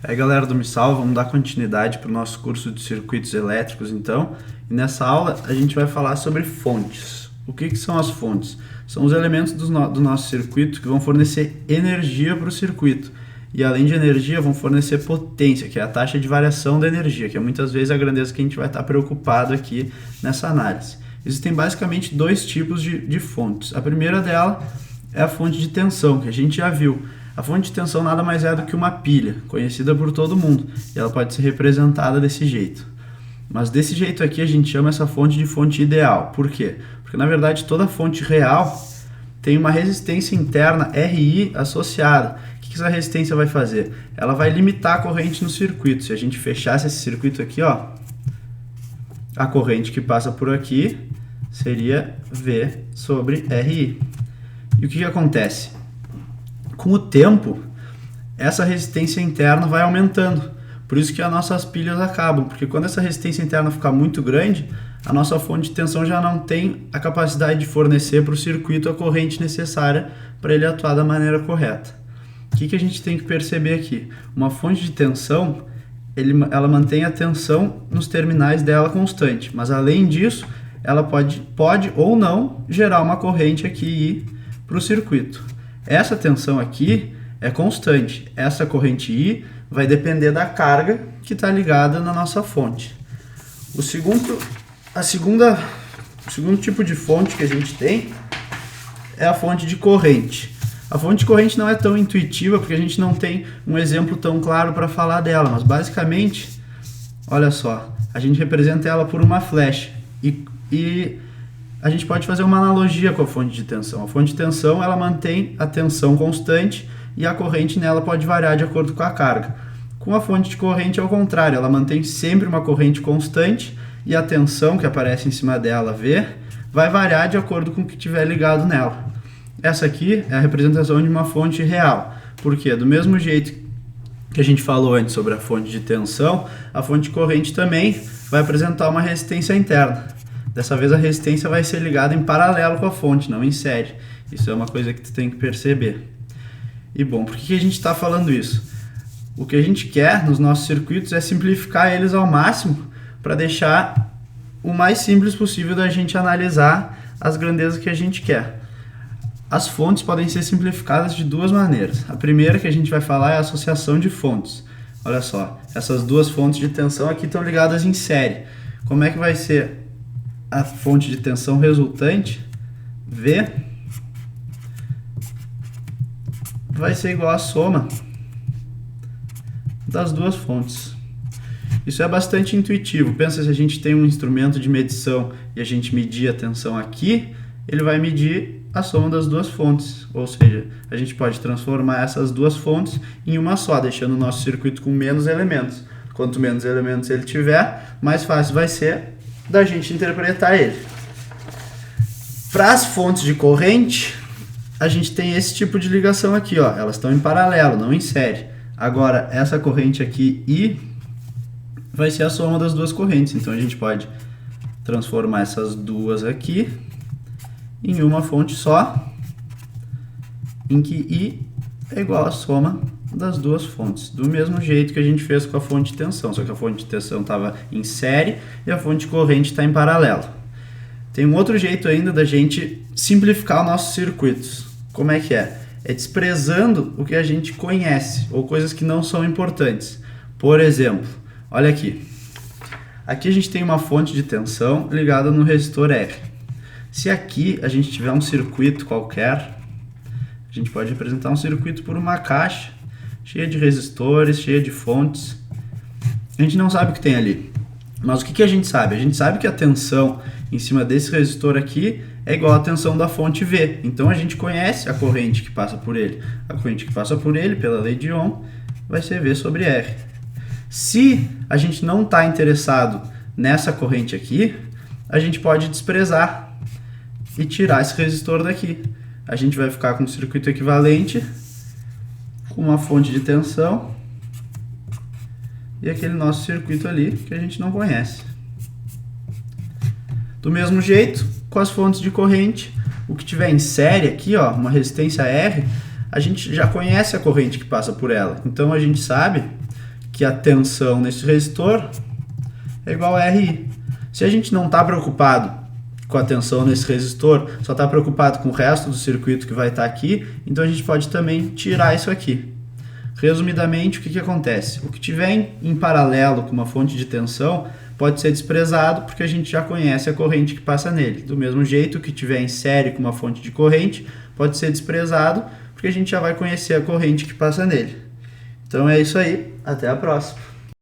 Aí galera do Missal, vamos dar continuidade para o nosso curso de circuitos elétricos então. E nessa aula a gente vai falar sobre fontes. O que são as fontes? São os elementos do nosso circuito que vão fornecer energia para o circuito. E além de energia, vão fornecer potência, que é a taxa de variação da energia, que é muitas vezes a grandeza que a gente vai estar preocupado aqui nessa análise. Existem basicamente dois tipos de fontes. A primeira dela é a fonte de tensão, que a gente já viu. A fonte de tensão nada mais é do que uma pilha, conhecida por todo mundo, e ela pode ser representada desse jeito. Mas desse jeito aqui a gente chama essa fonte de fonte ideal. Por quê? Porque na verdade toda fonte real tem uma resistência interna RI associada. O que essa resistência vai fazer? Ela vai limitar a corrente no circuito. Se a gente fechasse esse circuito aqui, ó, a corrente que passa por aqui seria V sobre RI. E o que acontece? Com o tempo, essa resistência interna vai aumentando. Por isso que as nossas pilhas acabam, porque quando essa resistência interna ficar muito grande, a nossa fonte de tensão já não tem a capacidade de fornecer para o circuito a corrente necessária para ele atuar da maneira correta. O que a gente tem que perceber aqui? Uma fonte de tensão, ela mantém a tensão nos terminais dela constante, mas além disso, ela pode ou não gerar uma corrente aqui para o circuito. Essa tensão aqui é constante. Essa corrente I vai depender da carga que está ligada na nossa fonte. O segundo tipo de fonte que a gente tem é a fonte de corrente. A fonte de corrente não é tão intuitiva porque a gente não tem um exemplo tão claro para falar dela, mas basicamente, olha só, a gente representa ela por uma flecha e a gente pode fazer uma analogia com a fonte de tensão. A fonte de tensão ela mantém a tensão constante e a corrente nela pode variar de acordo com a carga. Com a fonte de corrente é o contrário, ela mantém sempre uma corrente constante e a tensão que aparece em cima dela, V, vai variar de acordo com o que estiver ligado nela. Essa aqui é a representação de uma fonte real. Por quê? Do mesmo jeito que a gente falou antes sobre a fonte de tensão, a fonte de corrente também vai apresentar uma resistência interna. Dessa vez a resistência vai ser ligada em paralelo com a fonte, não em série. Isso é uma coisa que tu tem que perceber. E bom, por que a gente está falando isso? O que a gente quer nos nossos circuitos é simplificar eles ao máximo para deixar o mais simples possível da gente analisar as grandezas que a gente quer. As fontes podem ser simplificadas de duas maneiras. A primeira que a gente vai falar é a associação de fontes. Olha só, essas duas fontes de tensão aqui estão ligadas em série. Como é que vai ser a fonte de tensão resultante? V vai ser igual à soma das duas fontes. Isso é bastante intuitivo. Pensa, se a gente tem um instrumento de medição e a gente medir a tensão aqui, ele vai medir a soma das duas fontes. Ou seja, a gente pode transformar essas duas fontes em uma só, deixando o nosso circuito com menos elementos. Quanto menos elementos ele tiver, mais fácil vai ser da gente interpretar ele. Para as fontes de corrente, a gente tem esse tipo de ligação aqui, ó. Elas estão em paralelo, não em série. Agora, essa corrente aqui, I, vai ser a soma das duas correntes. Então, a gente pode transformar essas duas aqui em uma fonte só, em que I é igual à soma das duas fontes. Do mesmo jeito que a gente fez com a fonte de tensão, só que a fonte de tensão estava em série e a fonte de corrente está em paralelo. Tem um outro jeito ainda da gente simplificar os nossos circuitos. Como é que é? É desprezando o que a gente conhece, ou coisas que não são importantes. Por exemplo, olha aqui. Aqui a gente tem uma fonte de tensão ligada no resistor R. Se aqui a gente tiver um circuito qualquer, a gente pode representar um circuito por uma caixa cheia de resistores, cheia de fontes. A gente não sabe o que tem ali. Mas o que a gente sabe? A gente sabe que a tensão em cima desse resistor aqui é igual à tensão da fonte V. Então a gente conhece a corrente que passa por ele. A corrente que passa por ele, pela lei de Ohm, vai ser V sobre R. Se a gente não está interessado nessa corrente aqui, a gente pode desprezar e tirar esse resistor daqui. A gente vai ficar com um circuito equivalente, com uma fonte de tensão e aquele nosso circuito ali que a gente não conhece. Do mesmo jeito, com as fontes de corrente, o que tiver em série aqui, ó, uma resistência R, a gente já conhece a corrente que passa por ela. Então a gente sabe que a tensão nesse resistor é igual a RI. Se a gente não está preocupado com a tensão nesse resistor, só está preocupado com o resto do circuito que vai estar aqui, então a gente pode também tirar isso aqui. Resumidamente, o que acontece? O que tiver em paralelo com uma fonte de tensão pode ser desprezado porque a gente já conhece a corrente que passa nele. Do mesmo jeito, o que tiver em série com uma fonte de corrente pode ser desprezado porque a gente já vai conhecer a corrente que passa nele. Então é isso aí, até a próxima.